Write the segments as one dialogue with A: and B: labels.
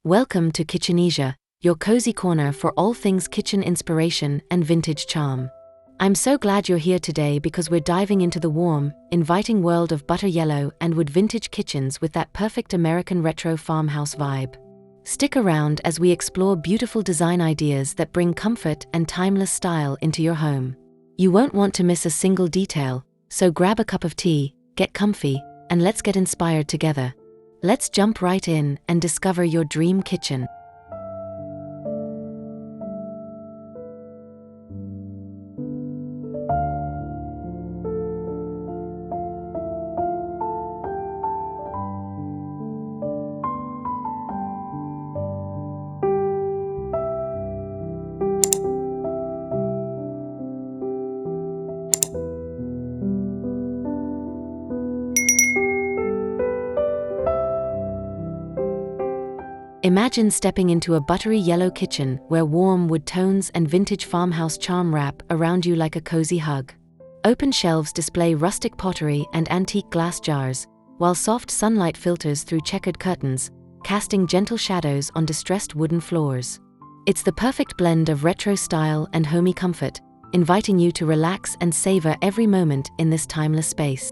A: Welcome to Kitchenesia, your cozy corner for all things kitchen inspiration and vintage charm. I'm so glad you're here today because we're diving into the warm, inviting world of butter yellow and wood vintage kitchens with that perfect American retro farmhouse vibe. Stick around as we explore beautiful design ideas that bring comfort and timeless style into your home. You won't want to miss a single detail, so grab a cup of tea, get comfy, and let's get inspired together. Let's jump right in and discover your dream kitchen. Imagine stepping into a buttery yellow kitchen where warm wood tones and vintage farmhouse charm wrap around you like a cozy hug. Open shelves display rustic pottery and antique glass jars, while soft sunlight filters through checkered curtains, casting gentle shadows on distressed wooden floors. It's the perfect blend of retro style and homey comfort, inviting you to relax and savor every moment in this timeless space.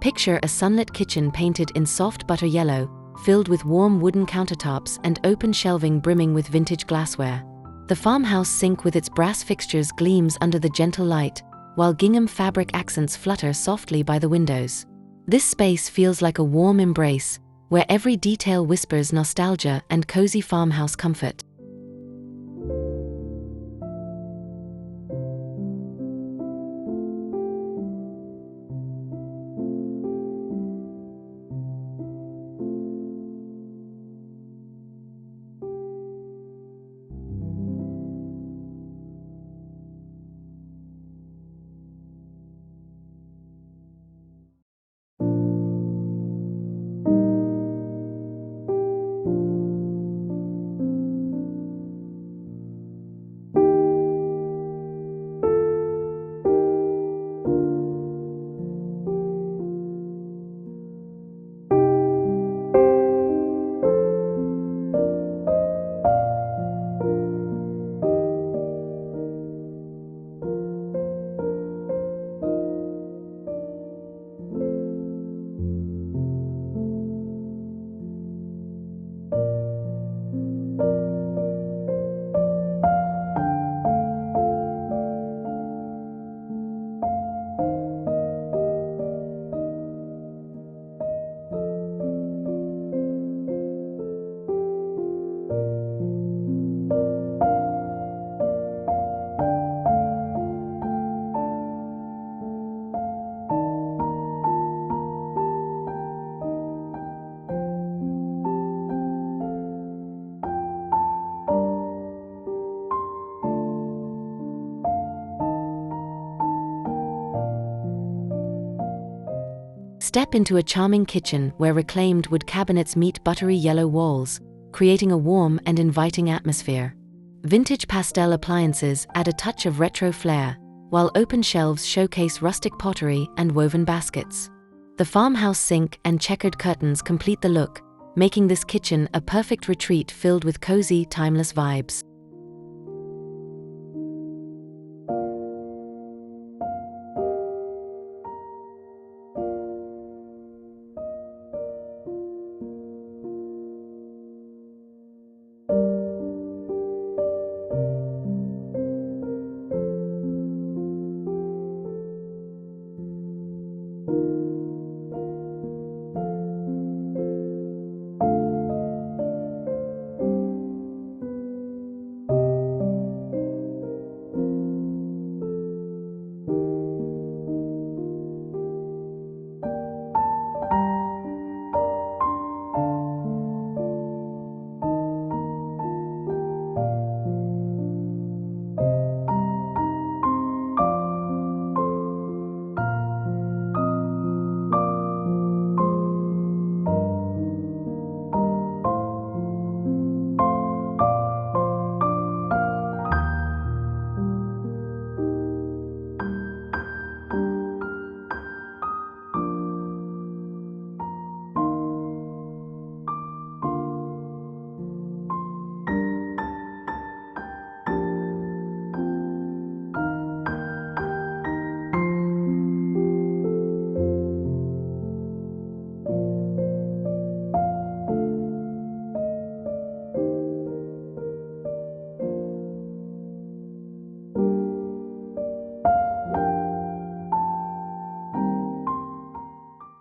A: Picture a sunlit kitchen painted in soft butter yellow, filled with warm wooden countertops and open shelving brimming with vintage glassware. The farmhouse sink with its brass fixtures gleams under the gentle light, while gingham fabric accents flutter softly by the windows. This space feels like a warm embrace, where every detail whispers nostalgia and cozy farmhouse comfort. Step into a charming kitchen where reclaimed wood cabinets meet buttery yellow walls, creating a warm and inviting atmosphere. Vintage pastel appliances add a touch of retro flair, while open shelves showcase rustic pottery and woven baskets. The farmhouse sink and checkered curtains complete the look, making this kitchen a perfect retreat filled with cozy, timeless vibes.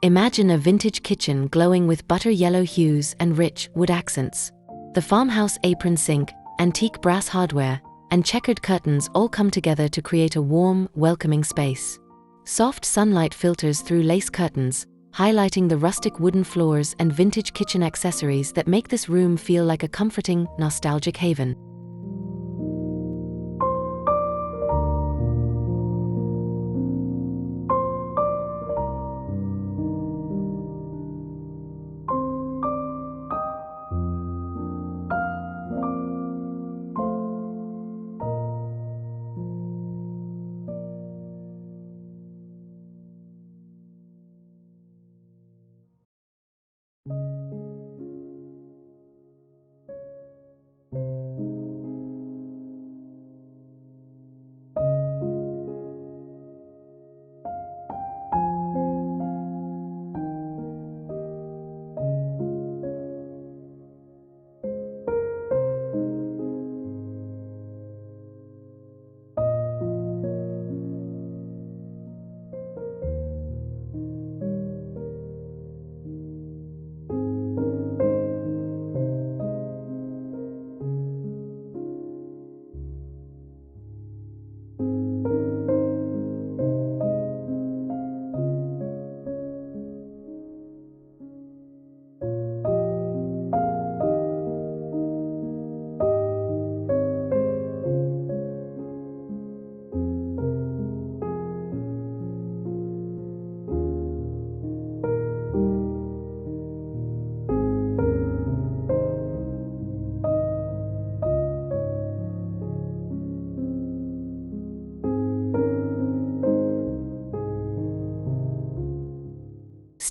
A: Imagine a vintage kitchen glowing with butter yellow hues and rich wood accents. The farmhouse apron sink, antique brass hardware, and checkered curtains all come together to create a warm, welcoming space. Soft sunlight filters through lace curtains, highlighting the rustic wooden floors and vintage kitchen accessories that make this room feel like a comforting, nostalgic haven.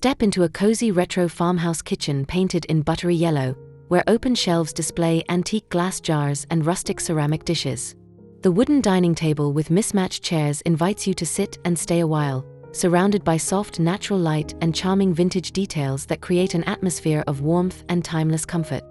A: Step into a cozy retro farmhouse kitchen painted in buttery yellow, where open shelves display antique glass jars and rustic ceramic dishes. The wooden dining table with mismatched chairs invites you to sit and stay a while, surrounded by soft natural light and charming vintage details that create an atmosphere of warmth and timeless comfort.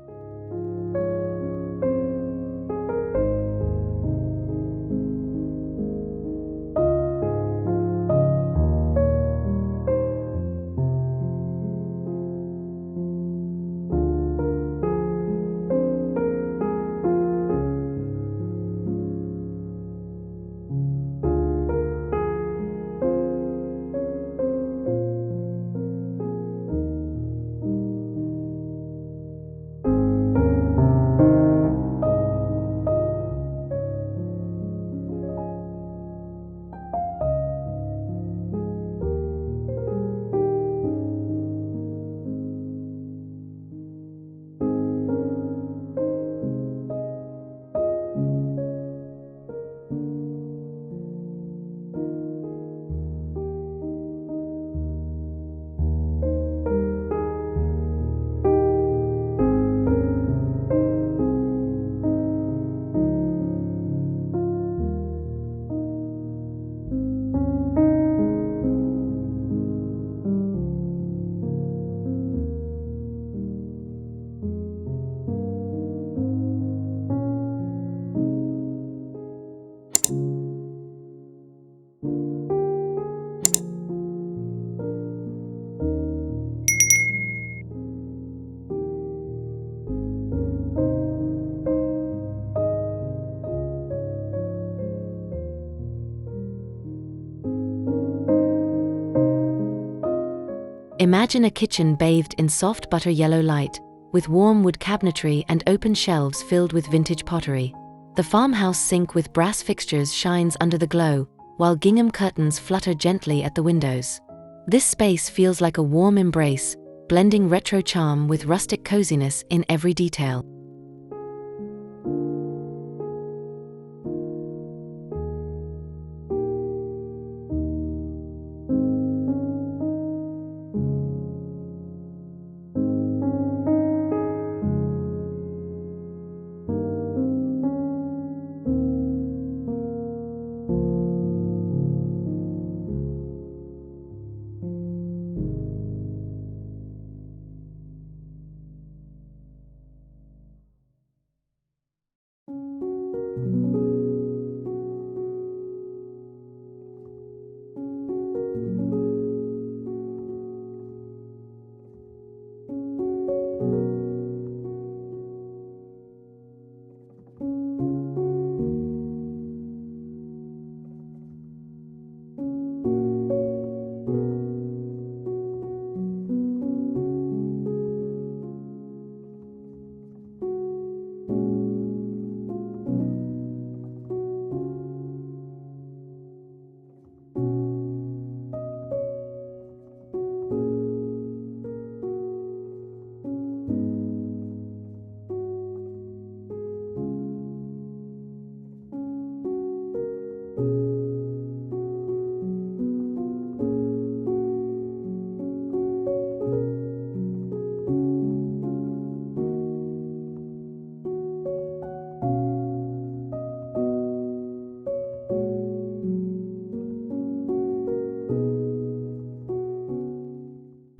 A: Imagine a kitchen bathed in soft butter yellow light, with warm wood cabinetry and open shelves filled with vintage pottery. The farmhouse sink with brass fixtures shines under the glow, while gingham curtains flutter gently at the windows. This space feels like a warm embrace, blending retro charm with rustic coziness in every detail.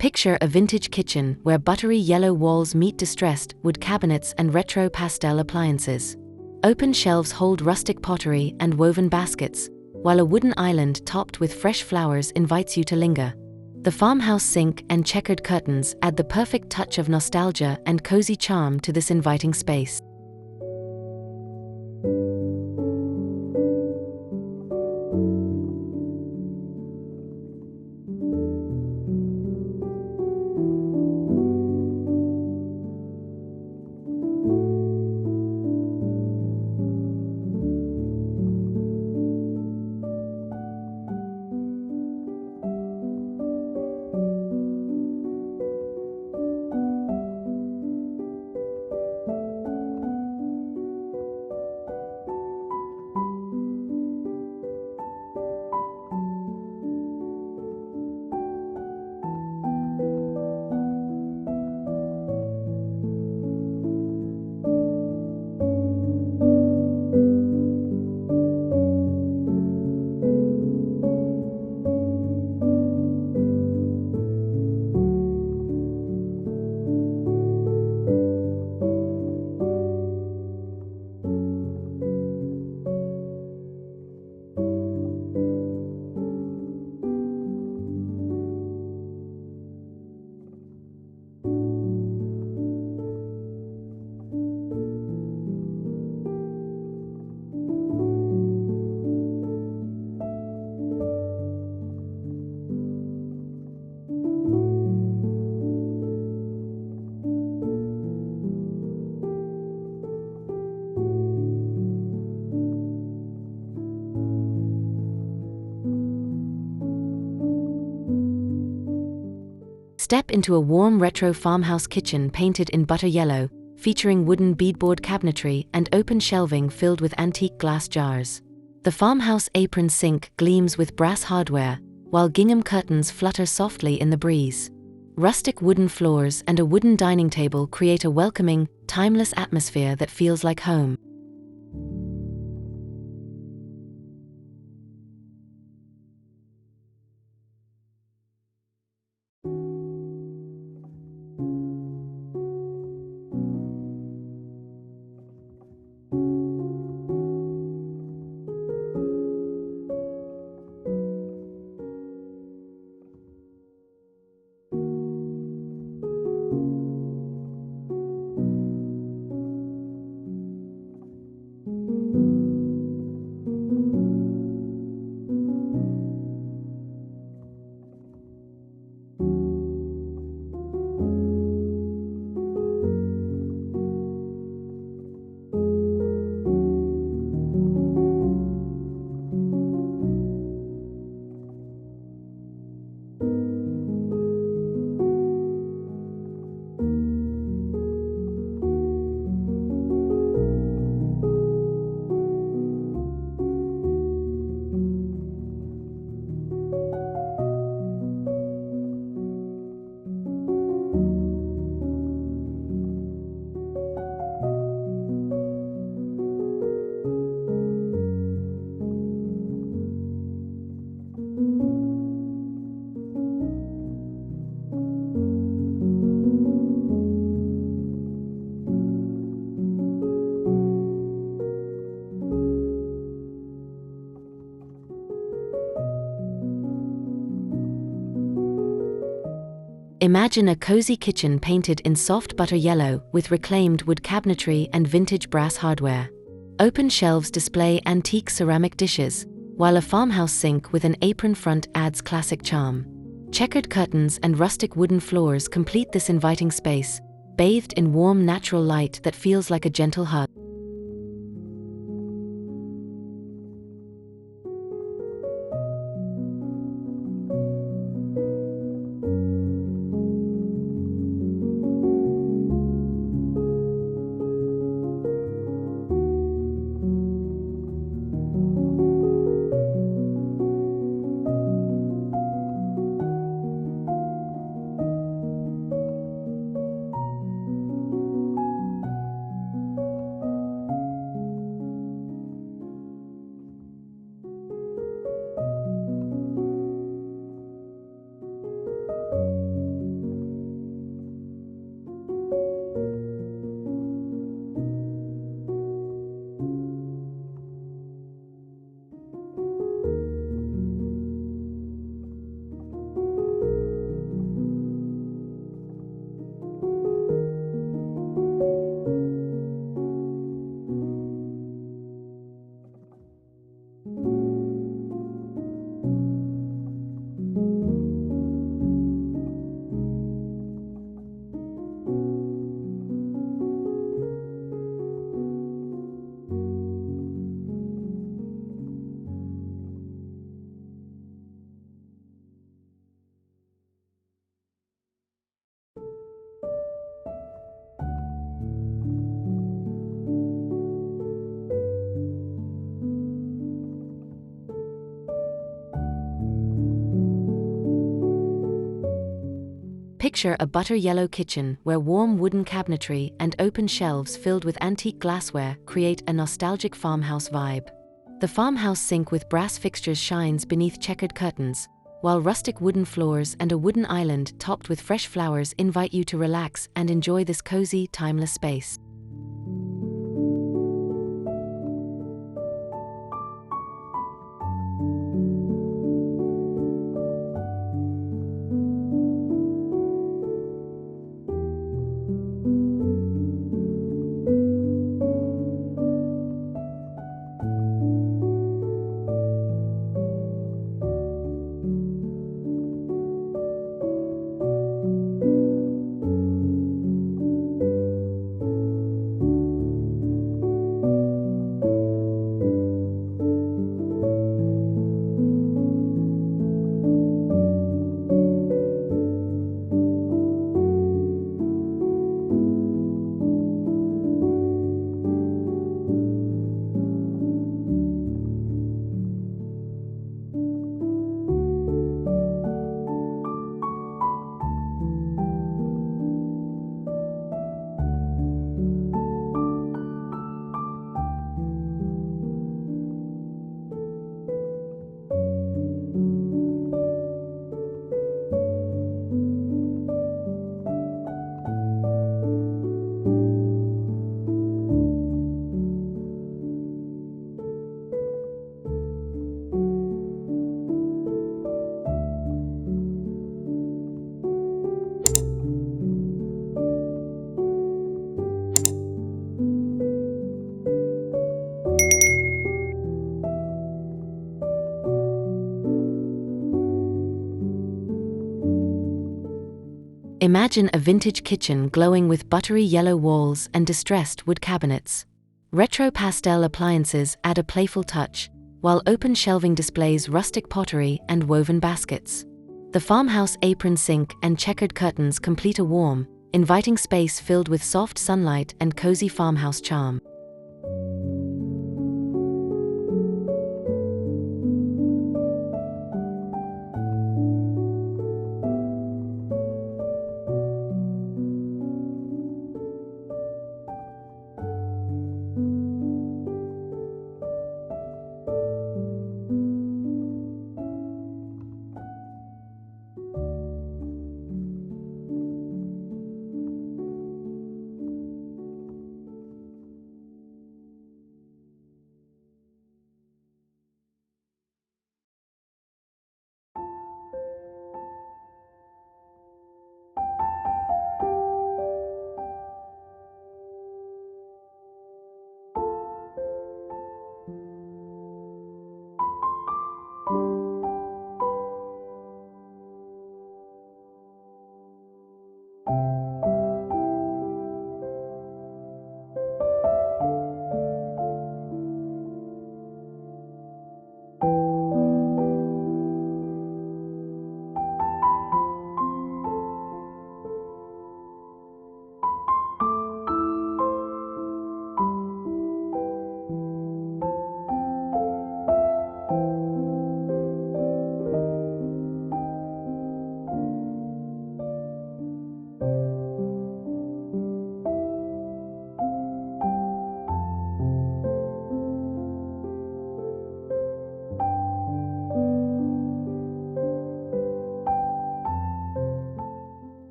A: Picture a vintage kitchen where buttery yellow walls meet distressed wood cabinets and retro pastel appliances. Open shelves hold rustic pottery and woven baskets, while a wooden island topped with fresh flowers invites you to linger. The farmhouse sink and checkered curtains add the perfect touch of nostalgia and cozy charm to this inviting space. Step into a warm retro farmhouse kitchen painted in butter yellow, featuring wooden beadboard cabinetry and open shelving filled with antique glass jars. The farmhouse apron sink gleams with brass hardware, while gingham curtains flutter softly in the breeze. Rustic wooden floors and a wooden dining table create a welcoming, timeless atmosphere that feels like home. Imagine a cozy kitchen painted in soft butter yellow with reclaimed wood cabinetry and vintage brass hardware. Open shelves display antique ceramic dishes, while a farmhouse sink with an apron front adds classic charm. Checkered curtains and rustic wooden floors complete this inviting space, bathed in warm natural light that feels like a gentle hug. Picture a butter yellow kitchen where warm wooden cabinetry and open shelves filled with antique glassware create a nostalgic farmhouse vibe. The farmhouse sink with brass fixtures shines beneath checkered curtains, while rustic wooden floors and a wooden island topped with fresh flowers invite you to relax and enjoy this cozy, timeless space. Imagine a vintage kitchen glowing with buttery yellow walls and distressed wood cabinets. Retro pastel appliances add a playful touch, while open shelving displays rustic pottery and woven baskets. The farmhouse apron sink and checkered curtains complete a warm, inviting space filled with soft sunlight and cozy farmhouse charm.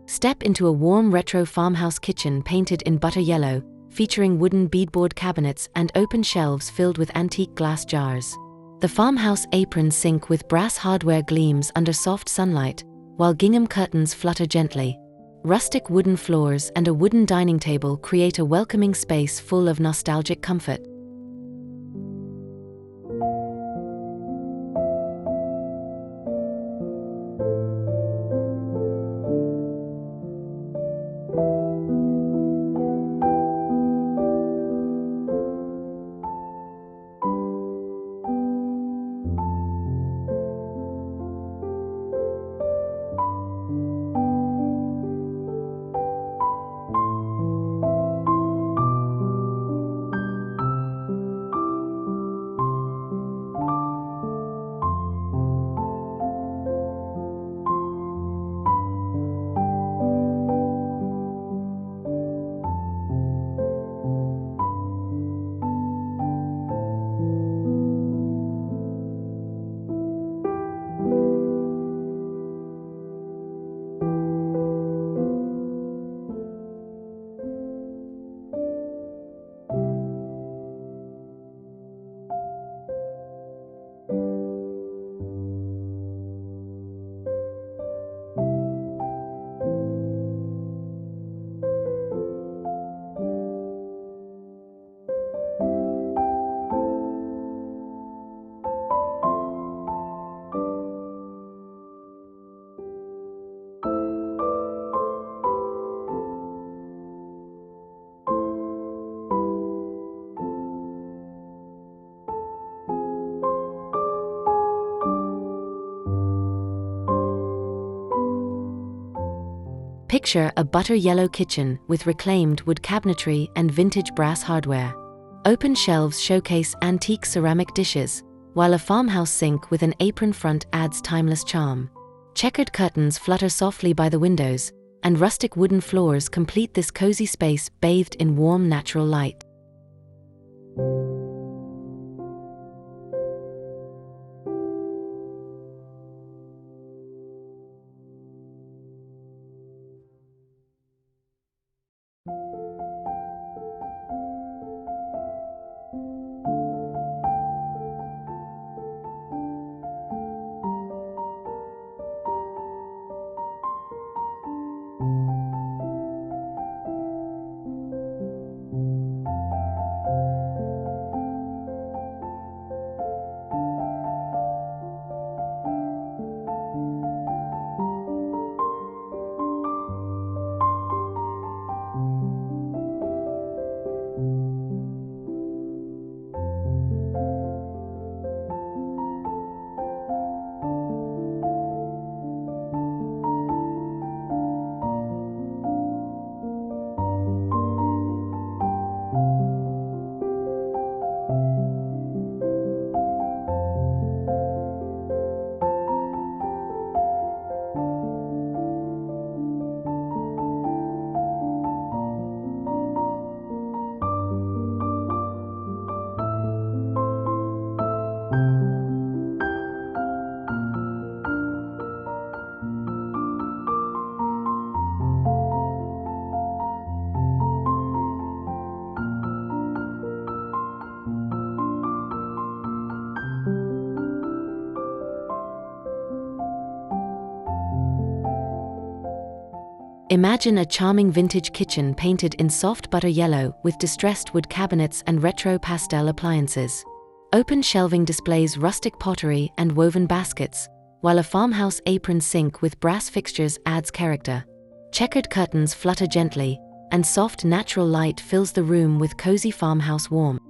A: Step into a warm retro farmhouse kitchen painted in butter yellow, featuring wooden beadboard cabinets and open shelves filled with antique glass jars. The farmhouse apron sink with brass hardware gleams under soft sunlight, while gingham curtains flutter gently. Rustic wooden floors and a wooden dining table create a welcoming space full of nostalgic comfort. Picture a butter yellow kitchen with reclaimed wood cabinetry and vintage brass hardware. Open shelves showcase antique ceramic dishes, while a farmhouse sink with an apron front adds timeless charm. Checkered curtains flutter softly by the windows, and rustic wooden floors complete this cozy space bathed in warm natural light. Imagine a charming vintage kitchen painted in soft butter yellow with distressed wood cabinets and retro pastel appliances. Open shelving displays rustic pottery and woven baskets, while a farmhouse apron sink with brass fixtures adds character. Checkered curtains flutter gently, and soft natural light fills the room with cozy farmhouse warmth.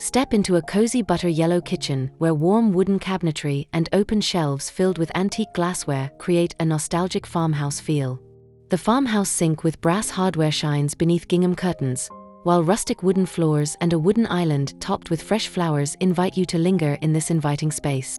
A: Step into a cozy butter yellow kitchen where warm wooden cabinetry and open shelves filled with antique glassware create a nostalgic farmhouse feel. The farmhouse sink with brass hardware shines beneath gingham curtains, while rustic wooden floors and a wooden island topped with fresh flowers invite you to linger in this inviting space.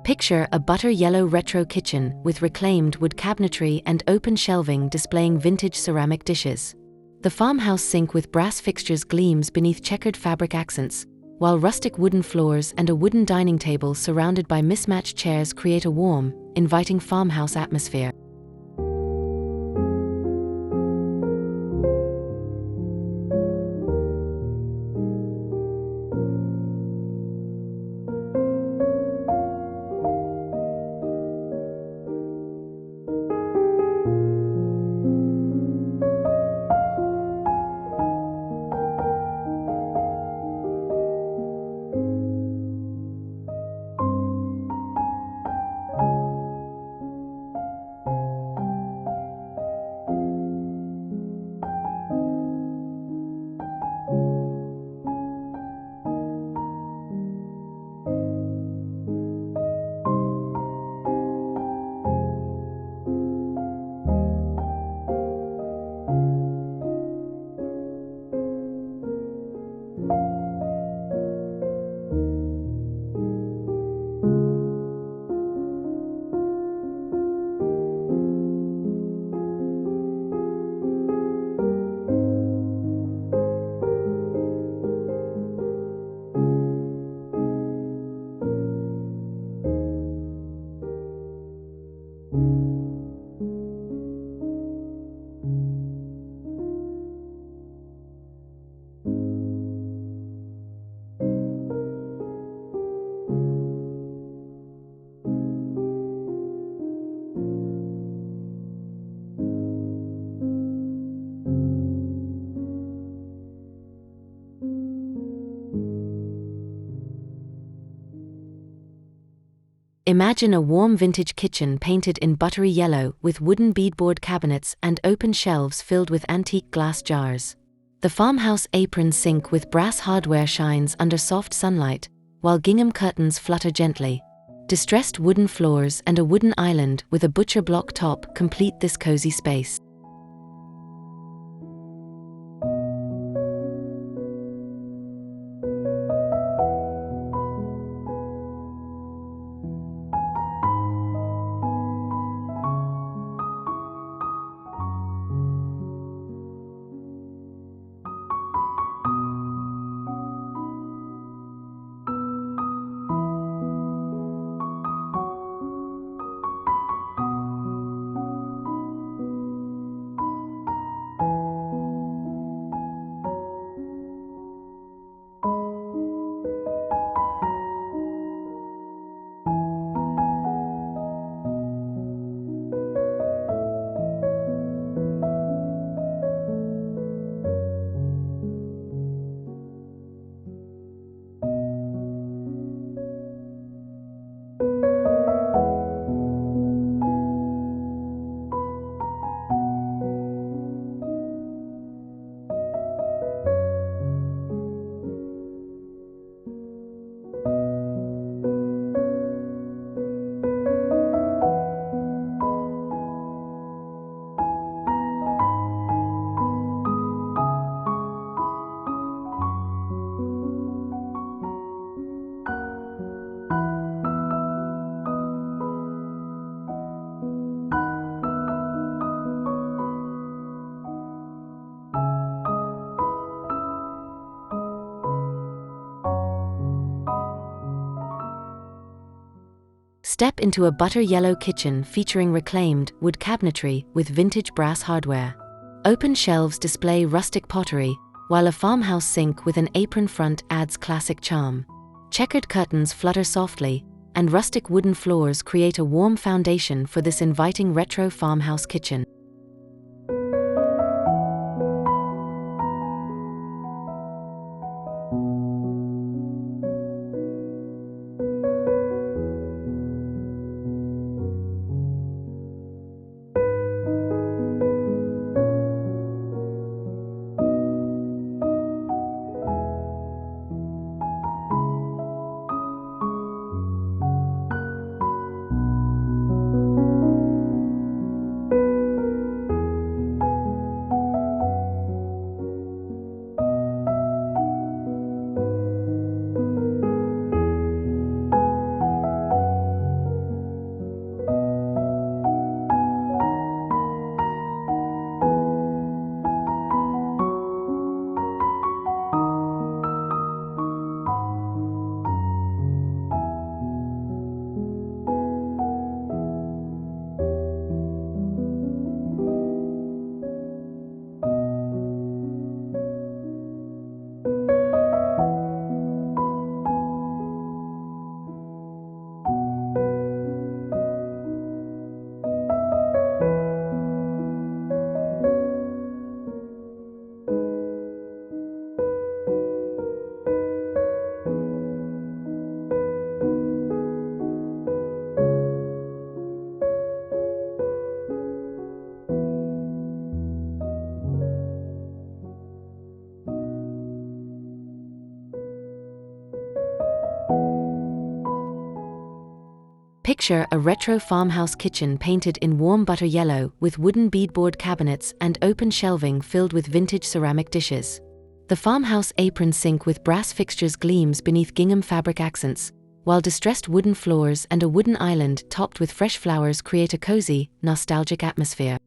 A: Picture a butter yellow retro kitchen with reclaimed wood cabinetry and open shelving displaying vintage ceramic dishes. The farmhouse sink with brass fixtures gleams beneath checkered fabric accents, while rustic wooden floors and a wooden dining table surrounded by mismatched chairs create a warm, inviting farmhouse atmosphere. Imagine a warm vintage kitchen painted in buttery yellow with wooden beadboard cabinets and open shelves filled with antique glass jars. The farmhouse apron sink with brass hardware shines under soft sunlight, while gingham curtains flutter gently. Distressed wooden floors and a wooden island with a butcher block top complete this cozy space. Step into a butter yellow kitchen featuring reclaimed wood cabinetry with vintage brass hardware. Open shelves display rustic pottery, while a farmhouse sink with an apron front adds classic charm. Checkered curtains flutter softly, and rustic wooden floors create a warm foundation for this inviting retro farmhouse kitchen. Picture a retro farmhouse kitchen painted in warm butter yellow with wooden beadboard cabinets and open shelving filled with vintage ceramic dishes. The farmhouse apron sink with brass fixtures gleams beneath gingham fabric accents, while distressed wooden floors and a wooden island topped with fresh flowers create a cozy, nostalgic atmosphere.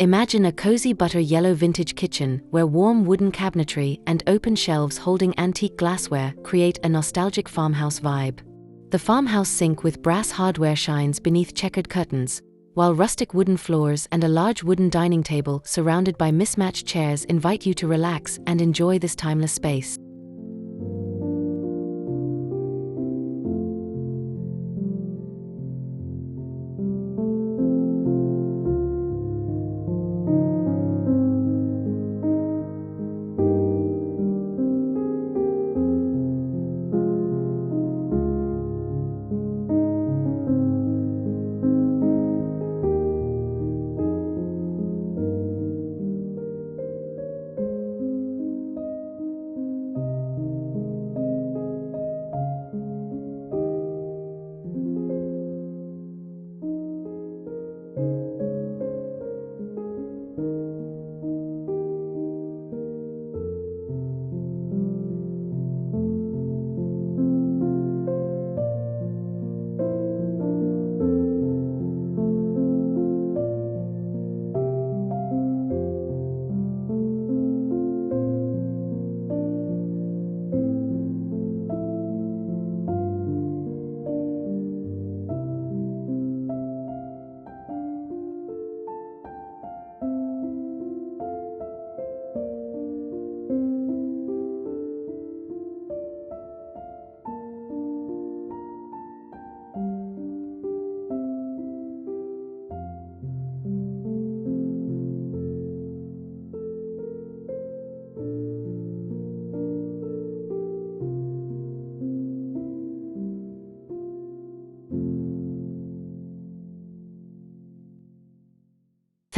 A: Imagine a cozy butter yellow vintage kitchen where warm wooden cabinetry and open shelves holding antique glassware create a nostalgic farmhouse vibe. The farmhouse sink with brass hardware shines beneath checkered curtains, while rustic wooden floors and a large wooden dining table surrounded by mismatched chairs invite you to relax and enjoy this timeless space.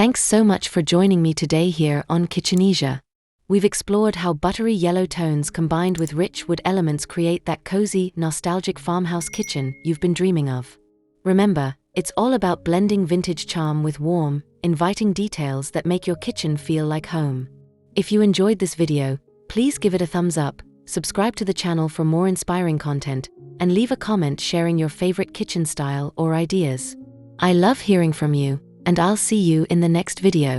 A: Thanks so much for joining me today here on Kitchenesia. We've explored how buttery yellow tones combined with rich wood elements create that cozy, nostalgic farmhouse kitchen you've been dreaming of. Remember, it's all about blending vintage charm with warm, inviting details that make your kitchen feel like home. If you enjoyed this video, please give it a thumbs up, subscribe to the channel for more inspiring content, and leave a comment sharing your favorite kitchen style or ideas. I love hearing from you, and I'll see you in the next video.